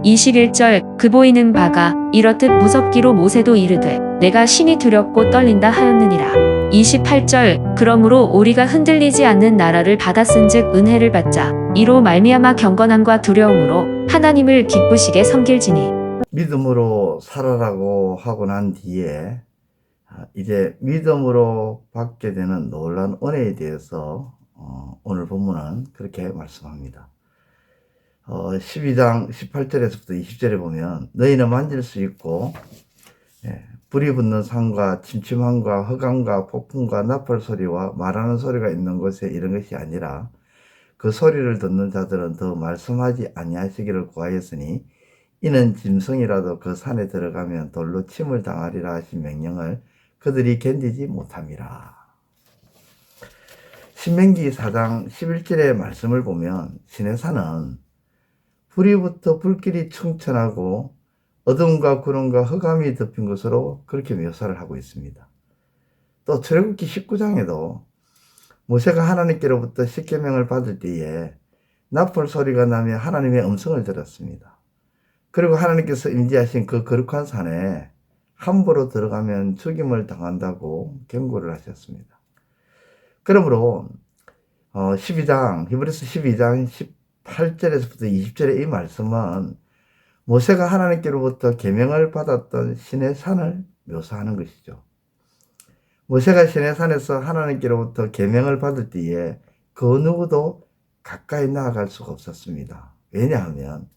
21절 그 보이는 바가 이렇듯 무섭기로 모세도 이르되 내가 심히 두렵고 떨린다 하였느니라. 28절 그러므로 우리가 흔들리지 않는 나라를 받았은즉 은혜를 받자. 이로 말미암아 경건함과 두려움으로 하나님을 기쁘시게 섬길지니. 믿음으로 살아라고 하고 난 뒤에 이제 믿음으로 받게 되는 놀라운 은혜에 대해서 오늘 본문은 그렇게 말씀합니다. 12장 18절에서부터 20절에 보면 너희는 만질 수 있고 불이 붙는 산과 침침함과 흑암과 폭풍과 나팔 소리와 말하는 소리가 있는 곳에 이런 것이 아니라 그 소리를 듣는 자들은 더 말씀하지 아니하시기를 구하였으니 이는 짐승이라도 그 산에 들어가면 돌로 침을 당하리라 하신 명령을 그들이 견디지 못함이라. 신명기 4장 11절의 말씀을 보면 시내산은 불이 붙어 불길이 충천하고 어둠과 구름과 흑암이 덮인 것으로 그렇게 묘사를 하고 있습니다. 또 출애굽기 19장에도 모세가 하나님께로부터 십계명을 받을 때에 나팔 소리가 나며 하나님의 음성을 들었습니다. 그리고 하나님께서 임재하신 그 거룩한 산에 함부로 들어가면 죽임을 당한다고 경고를 하셨습니다. 그러므로 히브리서 12장 18절에서부터 20절의 이 말씀은 모세가 하나님께로부터 계명을 받았던 시내산을 묘사하는 것이죠. 모세가 시내산에서 하나님께로부터 계명을 받을 때에 그 누구도 가까이 나아갈 수가 없었습니다. 왜냐하면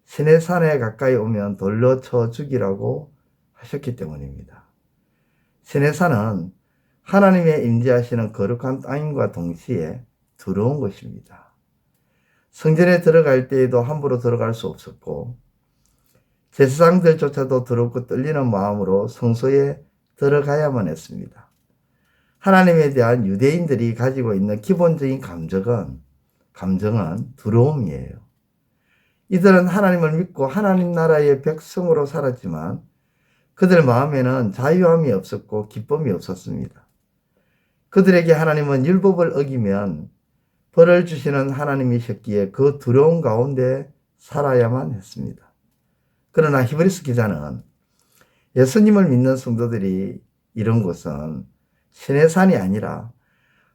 시내산에 가까이 오면 돌로 쳐 죽이라고 하셨기 때문입니다. 시내산은 하나님의 임재하시는 거룩한 땅임과 동시에 두려운 것입니다. 성전에 들어갈 때에도 함부로 들어갈 수 없었고 제사장들조차도 두렵고 떨리는 마음으로 성소에 들어가야만 했습니다. 하나님에 대한 유대인들이 가지고 있는 기본적인 감정은 두려움이에요. 이들은 하나님을 믿고 하나님 나라의 백성으로 살았지만 그들 마음에는 자유함이 없었고 기쁨이 없었습니다. 그들에게 하나님은 율법을 어기면 벌을 주시는 하나님이셨기에 그 두려움 가운데 살아야만 했습니다. 그러나 히브리서 기자는 예수님을 믿는 성도들이 이런 곳은 시내산이 아니라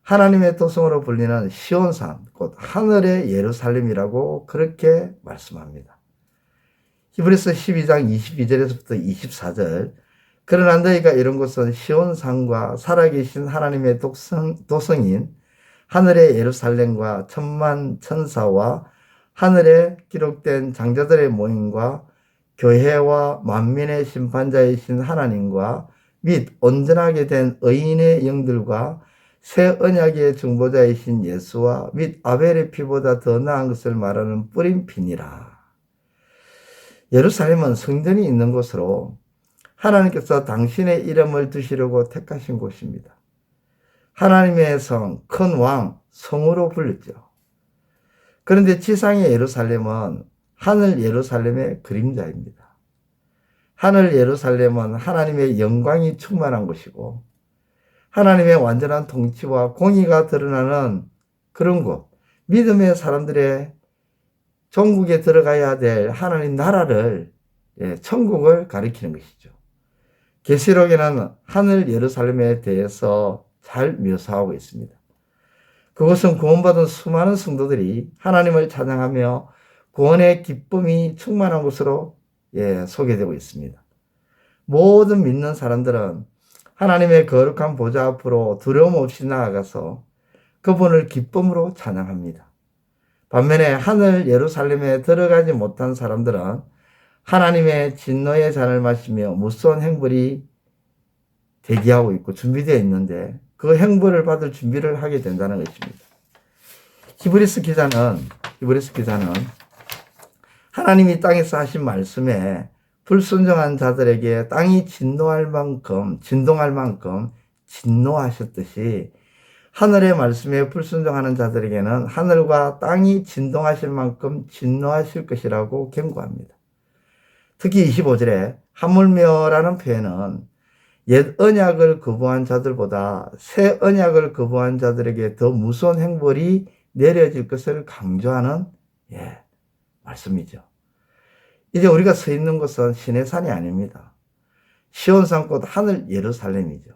하나님의 도성으로 불리는 시온산, 곧 하늘의 예루살렘이라고 그렇게 말씀합니다. 히브리서 12장 22절에서부터 24절 그러나 너희가 이런 곳은 시온산과 살아계신 하나님의 도성인 하늘의 예루살렘과 천만 천사와 하늘에 기록된 장자들의 모임과 교회와 만민의 심판자이신 하나님과 및 온전하게 된 의인의 영들과 새 언약의 중보자이신 예수와 및 아벨의 피보다 더 나은 것을 말하는 뿌린 피니라. 예루살렘은 성전이 있는 곳으로 하나님께서 당신의 이름을 두시려고 택하신 곳입니다. 하나님의 성, 큰 왕, 성으로 불렸죠. 그런데 지상의 예루살렘은 하늘 예루살렘의 그림자입니다. 하늘 예루살렘은 하나님의 영광이 충만한 곳이고 하나님의 완전한 통치와 공의가 드러나는 그런 곳, 믿음의 사람들의 종국에 들어가야 될 하나님 나라를, 천국을 가리키는 것이죠. 계시록에는 하늘 예루살렘에 대해서 잘 묘사하고 있습니다. 그것은 구원받은 수많은 성도들이 하나님을 찬양하며 구원의 기쁨이 충만한 곳으로 소개되고 있습니다. 모든 믿는 사람들은 하나님의 거룩한 보좌 앞으로 두려움 없이 나아가서 그분을 기쁨으로 찬양합니다. 반면에 하늘 예루살렘에 들어가지 못한 사람들은 하나님의 진노의 잔을 마시며 무서운 행불이 대기하고 있고 준비되어 있는데 그 행불을 받을 준비를 하게 된다는 것입니다. 히브리서 기자는 하나님이 땅에서 하신 말씀에 불순종한 자들에게 땅이 진동할 만큼 진노하셨듯이 하늘의 말씀에 불순종하는 자들에게는 하늘과 땅이 진동하실 만큼 진노하실 것이라고 경고합니다. 특히 25절에 하물며라는 표현은 옛 언약을 거부한 자들보다 새 언약을 거부한 자들에게 더 무서운 행벌이 내려질 것을 강조하는 말씀이죠. 이제 우리가 서 있는 곳은 시내산이 아닙니다. 시온산 곧 하늘 예루살렘이죠.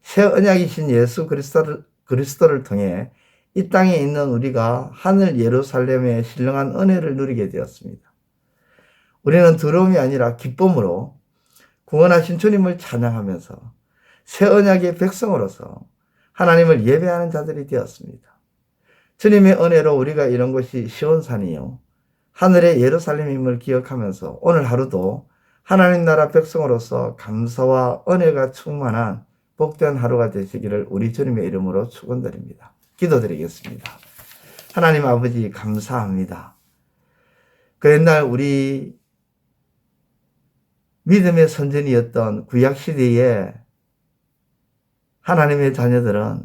새 언약이신 예수 그리스도를 통해 이 땅에 있는 우리가 하늘 예루살렘의 신령한 은혜를 누리게 되었습니다. 우리는 두려움이 아니라 기쁨으로 구원하신 주님을 찬양하면서 새 언약의 백성으로서 하나님을 예배하는 자들이 되었습니다. 주님의 은혜로 우리가 이런 곳이 시온산이요 하늘의 예루살렘임을 기억하면서 오늘 하루도 하나님 나라 백성으로서 감사와 은혜가 충만한 복된 하루가 되시기를 우리 주님의 이름으로 축원드립니다. 기도드리겠습니다. 하나님 아버지 감사합니다. 그 옛날 우리 믿음의 선전이었던 구약시대에 하나님의 자녀들은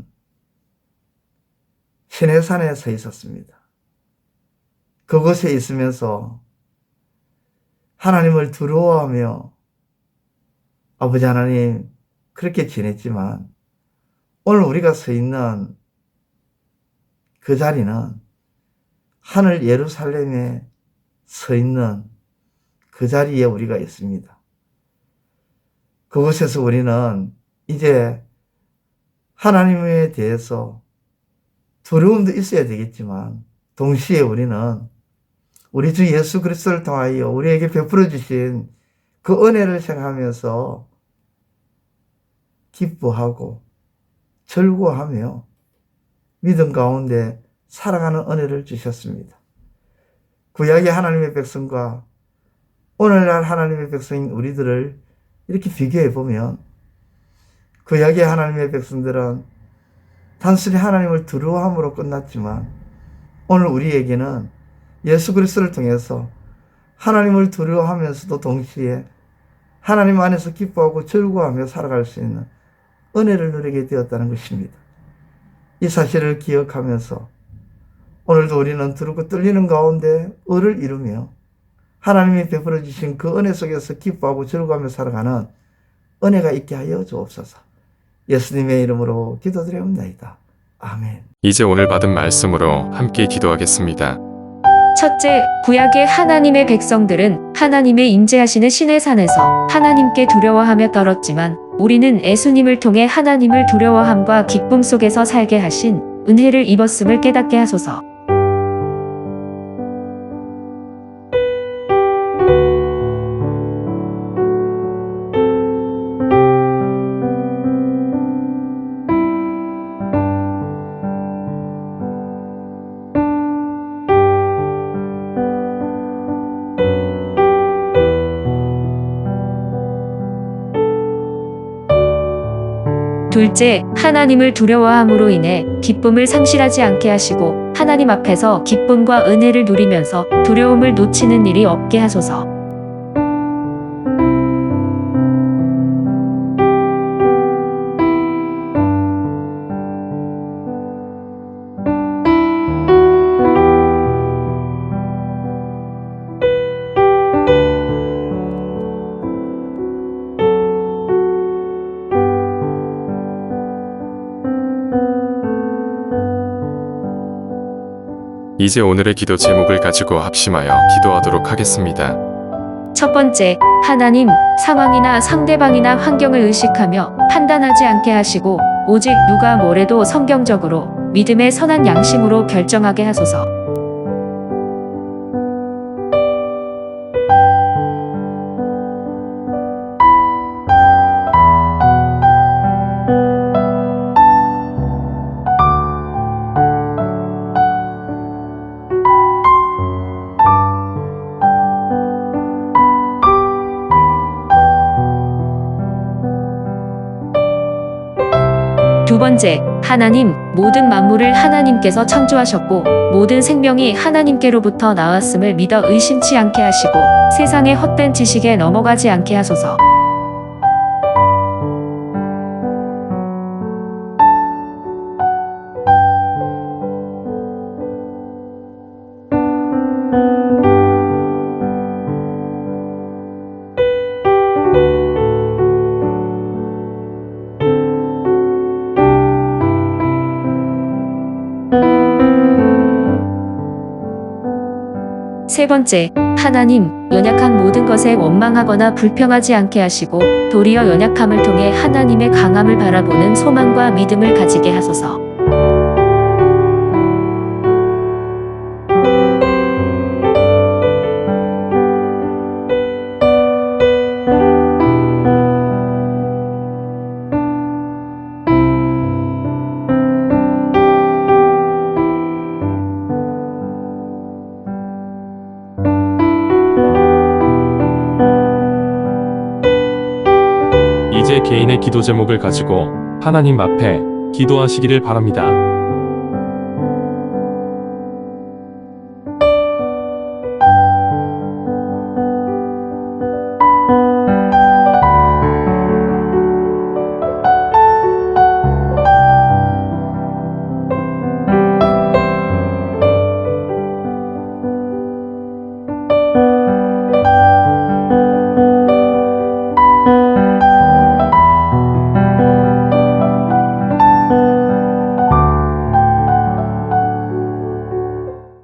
시내산에 서 있었습니다. 그곳에 있으면서 하나님을 두려워하며 아버지 하나님 그렇게 지냈지만 오늘 우리가 서 있는 그 자리는 하늘 예루살렘에 서 있는 그 자리에 우리가 있습니다. 그곳에서 우리는 이제 하나님에 대해서 두려움도 있어야 되겠지만 동시에 우리는 우리 주 예수 그리스도를 통하여 우리에게 베풀어 주신 그 은혜를 생각하면서 기뻐하고 즐거워하며 믿음 가운데 살아가는 은혜를 주셨습니다. 구약의 하나님의 백성과 오늘날 하나님의 백성인 우리들을 이렇게 비교해 보면 구약의 하나님의 백성들은 단순히 하나님을 두려워함으로 끝났지만 오늘 우리에게는 예수 그리스도를 통해서 하나님을 두려워하면서도 동시에 하나님 안에서 기뻐하고 즐거워하며 살아갈 수 있는 은혜를 누리게 되었다는 것입니다. 이 사실을 기억하면서 오늘도 우리는 두렵고 떨리는 가운데 의를 이루며 하나님이 베풀어 주신 그 은혜 속에서 기뻐하고 즐거워하며 살아가는 은혜가 있게 하여 주옵소서. 예수님의 이름으로 기도드려옵나이다. 아멘. 이제 오늘 받은 말씀으로 함께 기도하겠습니다. 첫째, 구약의 하나님의 백성들은 하나님의 임재하시는 시내산에서 하나님께 두려워하며 떨었지만 우리는 예수님을 통해 하나님을 두려워함과 기쁨 속에서 살게 하신 은혜를 입었음을 깨닫게 하소서. 둘째, 하나님을 두려워함으로 인해 기쁨을 상실하지 않게 하시고 하나님 앞에서 기쁨과 은혜를 누리면서 두려움을 놓치는 일이 없게 하소서. 이제 오늘의 기도 제목을 가지고 합심하여 기도하도록 하겠습니다. 첫 번째, 하나님, 상황이나 상대방이나 환경을 의식하며 판단하지 않게 하시고 오직 누가 뭐래도 성경적으로 믿음의 선한 양심으로 결정하게 하소서. 두 번째, 하나님, 모든 만물을 하나님께서 창조하셨고 모든 생명이 하나님께로부터 나왔음을 믿어 의심치 않게 하시고 세상의 헛된 지식에 넘어가지 않게 하소서. 세 번째, 하나님, 연약한 모든 것에 원망하거나 불평하지 않게 하시고 도리어 연약함을 통해 하나님의 강함을 바라보는 소망과 믿음을 가지게 하소서. 이제 개인의 기도 제목을 가지고 하나님 앞에 기도하시기를 바랍니다.